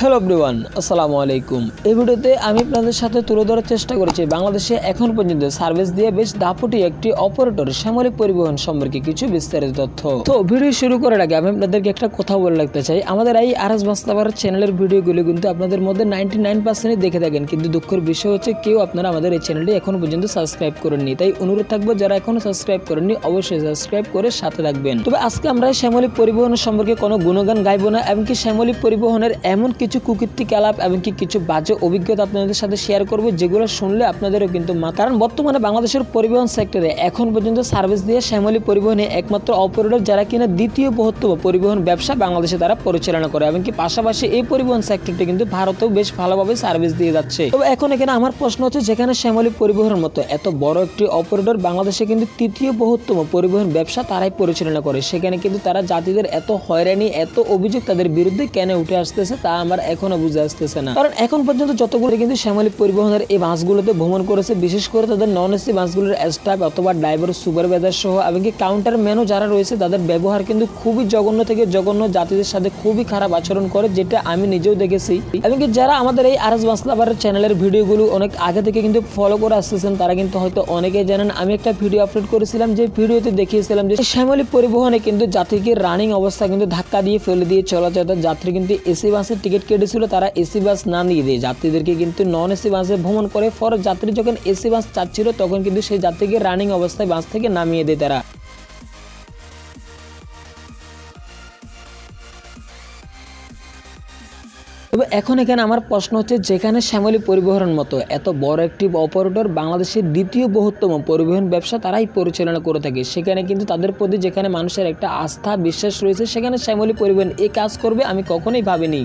Hello everyone, আসসালামু আলাইকুম। এই ভিডিওতে আমি আপনাদের সাথে তুলে ধরার চেষ্টা করেছি বাংলাদেশে এখন পর্যন্ত সার্ভিস দিয়ে বেশ দাপুটি একটি অপারেটর শ্যামলী পরিবহন সম্পর্কে কিছু বিস্তারিত তথ্য। তো ভিডিও শুরু করার আগে আমি আপনাদেরকে একটা কথা বলে রাখতে চাই, আমাদের এই আরএস বাস্তবার চ্যানেলের ভিডিওগুলো কিন্তু আপনাদের মধ্যে 99% দেখে থাকেন, কিন্তু দুঃখের বিষয় হচ্ছে কেউ আপনারা আমাদের এই চ্যানেলটি এখন পর্যন্ত সাবস্ক্রাইব করেননি। তাই অনুরোধ থাকবে যারা এখনো সাবস্ক্রাইব করেননি অবশ্যই সাবস্ক্রাইব করে সাথে থাকবেন। তবে আজকে আমরা শ্যামলী পরিবহন সম্পর্কে কোনো গুণগান গাইবো না, এমনকি শ্যামলী পরিবহনের এমন কিছু কুকীর্তিক আলাপ এমনকি কিছু বাজে অভিজ্ঞতা আপনাদের সাথে শেয়ার করব, যেগুলো শুনলে আপনাদেরও কিন্তু কারণ বর্তমানে বাংলাদেশের পরিবহন সেক্টরে এখন পর্যন্ত সার্ভিস দিয়ে শ্যামলী পরিবহনে একমাত্র অপারেটর যারা কিনা দ্বিতীয় বৃহত্তম পরিবহন ব্যবসা বাংলাদেশে তারা পরিচালনা করে, এমনকি পাশাপাশি এই পরিবহন সেক্টরটি কিন্তু ভারতেও বেশ ভালোভাবে সার্ভিস দিয়ে যাচ্ছে। তবে এখন এখানে আমার প্রশ্ন হচ্ছে, যেখানে শ্যামলী পরিবহনের মতো এত বড় একটি অপারেটর বাংলাদেশে কিন্তু তৃতীয় বৃহত্তম পরিবহন ব্যবসা তারাই পরিচালনা করে, সেখানে কিন্তু তারা যাত্রীদের এত হয়রানি এত অভিযোগ তাদের বিরুদ্ধে কেন উঠে আসতেছে তা আমার এখনো বুঝে আসতেছে না। কারণ এখন পর্যন্ত যতগুলো কিন্তু শ্যামলী পরিবহনের এই বাসগুলোতে ভ্রমণ করেছে, বিশেষ করে তাদের নন এসি বাসগুলোর স্টাফ অথবা ড্রাইভার সুপারভাইজার সহ এমনকি কাউন্টার ম্যানও যারা রয়েছে তাদের ব্যবহার কিন্তু খুবই জঘন্য থেকে জঘন্য, যাত্রীদের সাথে খুবই খারাপ আচরণ করে, যেটা আমি নিজেও দেখেছি। এমনকি যারা আমাদের এই আরএস বাসলাভার চ্যানেলের ভিডিওগুলো অনেক আগে থেকে কিন্তু ফলো করে আসতেছেন তারা কিন্তু হয়তো অনেকেই জানেন, আমি একটা ভিডিও আপলোড করেছিলাম যে ভিডিওতে দেখিয়েছিলাম যে শ্যামলী পরিবহনে কিন্তু যাত্রীকে রানিং অবস্থা কিন্তু ধাক্কা দিয়ে ফেলে দিয়ে চলা যায়। যাত্রী কিন্তু এসি বাসের টিকিট কেটেছিল, তারা এসি বাস না নিয়ে দিয়ে যাত্রীদেরকে কিন্তু নন এসি বাসে ভ্রমণ করে। ফর যাত্রী যখন এসি বাস চাচ্ছিল তখন কিন্তু সেই যাত্রীকে রানিং অবস্থায় বাস থেকে নামিয়ে দেয় তারা। তবে এখন এখানে আমার প্রশ্ন হচ্ছে, যেখানে শ্যামলী পরিবহনের মতো এত বড় একটি অপারেটর বাংলাদেশের দ্বিতীয় বৃহত্তম পরিবহন ব্যবসা তারাই পরিচালনা করে থাকে, সেখানে কিন্তু তাদের প্রতি যেখানে মানুষের একটা আস্থা বিশ্বাস রয়েছে, সেখানে শ্যামলী পরিবহন এই কাজ করবে আমি কখনোই ভাবিনি।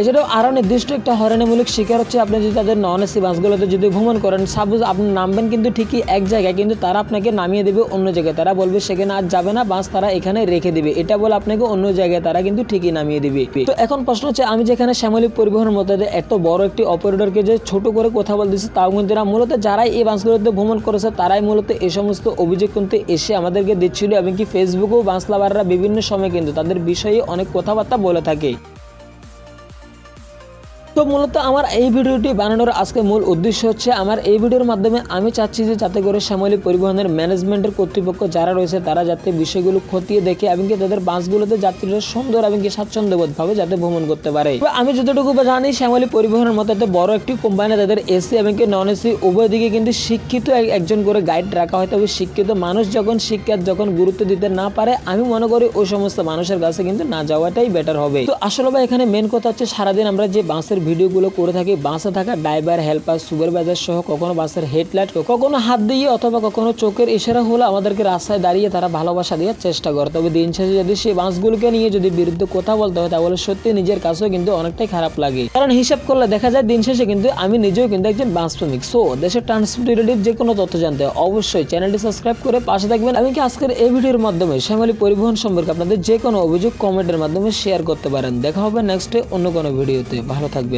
এছাড়াও আরও নির্দিষ্ট একটা হয়রানিমূলক শিকার হচ্ছে, আপনি যদি তাদের নন এসি বাসগুলোতে যদি ভ্রমণ করেন, সাপোজ আপনি নামবেন কিন্তু ঠিকই এক জায়গায়, কিন্তু তারা আপনাকে নামিয়ে দেবে অন্য জায়গায়, তারা বলবে সেখানে আর যাবে না, বাস তারা এখানে রেখে দেবে, এটা বলে আপনাকে অন্য জায়গায় তারা কিন্তু ঠিকই নামিয়ে দেবে। তো এখন প্রশ্ন হচ্ছে, আমি যেখানে শ্যামলী পরিবহনের মধ্যে এত বড় একটি অপারেটরকে যে ছোট করে কথা বলতেছি, তাও কিন্তু মূলত যারাই এই বাসগুলোতে ভ্রমণ করেছে তারাই মূলত এই সমস্ত অভিযোগ কিন্তু এসে আমাদেরকে দিচ্ছিল, এমনকি ফেসবুকেও বাস লাভাররা বিভিন্ন সময় কিন্তু তাদের বিষয়ে অনেক কথাবার্তা বলে থাকে। তো মূলত আমার এই ভিডিওটি বানানোর আজকে মূল উদ্দেশ্য হচ্ছে, আমার এই ভিডিওর মাধ্যমে আমি চাচ্ছি যে যাতে করে শ্যামলী পরিবহনের ম্যানেজমেন্টের কর্তৃপক্ষ যারা রয়েছে তারা যাতে বিষয়গুলো খতিয়ে দেখে এমনকি তাদের বাসগুলোতে যাত্রীরা সুন্দর এমনকি স্বাচ্ছন্দ্যবোধভাবে যাতে ভ্রমণ করতে পারে। আমি যতটুকু জানি শ্যামলী পরিবহনের মতো এত বড় একটি কোম্পানি তাদের এসি এমনকি নন এসি উভয় দিকে কিন্তু শিক্ষিত একজন করে গাইড রাখা হয়। তবে শিক্ষিত মানুষ যখন শিক্ষার যখন গুরুত্ব দিতে না পারে, আমি মনে করি ওই সমস্ত মানুষের কাছে কিন্তু না যাওয়াটাই বেটার হবে। তো আসলে এখানে মেন কথা হচ্ছে, সারাদিন আমরা যে বাসের ভিডিওগুলো করে থাকি, বাসে থাকা ড্রাইভার হেল্পার সুপারভাইজার সহ কখনো বাসের হেডলাইট কখনো হাত দিয়ে অথবা কখনো চোখের ইশারা হলে আমাদেরকে রাস্তায় দাঁড়িয়ে তারা ভালোবাসা দেওয়ার চেষ্টা করে। তবে দিন শেষে যদি সেই বাসগুলোকে নিয়ে যদি বিরুদ্ধে কথা বলতে হয় তাহলে সত্যি নিজের কাছেও কিন্তু অনেকটাই খারাপ লাগে, কারণ হিসাব করলে দেখা যায় দিন শেষে কিন্তু আমি নিজেও কিন্তু একজন বাস প্রেমিক। সো দেশের ট্রান্সপোর্ট রিলেটেড যে কোনো তথ্য জানতে অবশ্যই চ্যানেলটি সাবস্ক্রাইব করে পাশে থাকবেন। আমি কি আজকের এই ভিডিওর মাধ্যমে শ্যামলী পরিবহন সম্পর্কে আপনাদের যে কোনো অভিযোগ কমেন্টের মাধ্যমে শেয়ার করতে পারেন। দেখা হবে নেক্সটে অন্য কোনো ভিডিওতে, ভালো থাকবেন।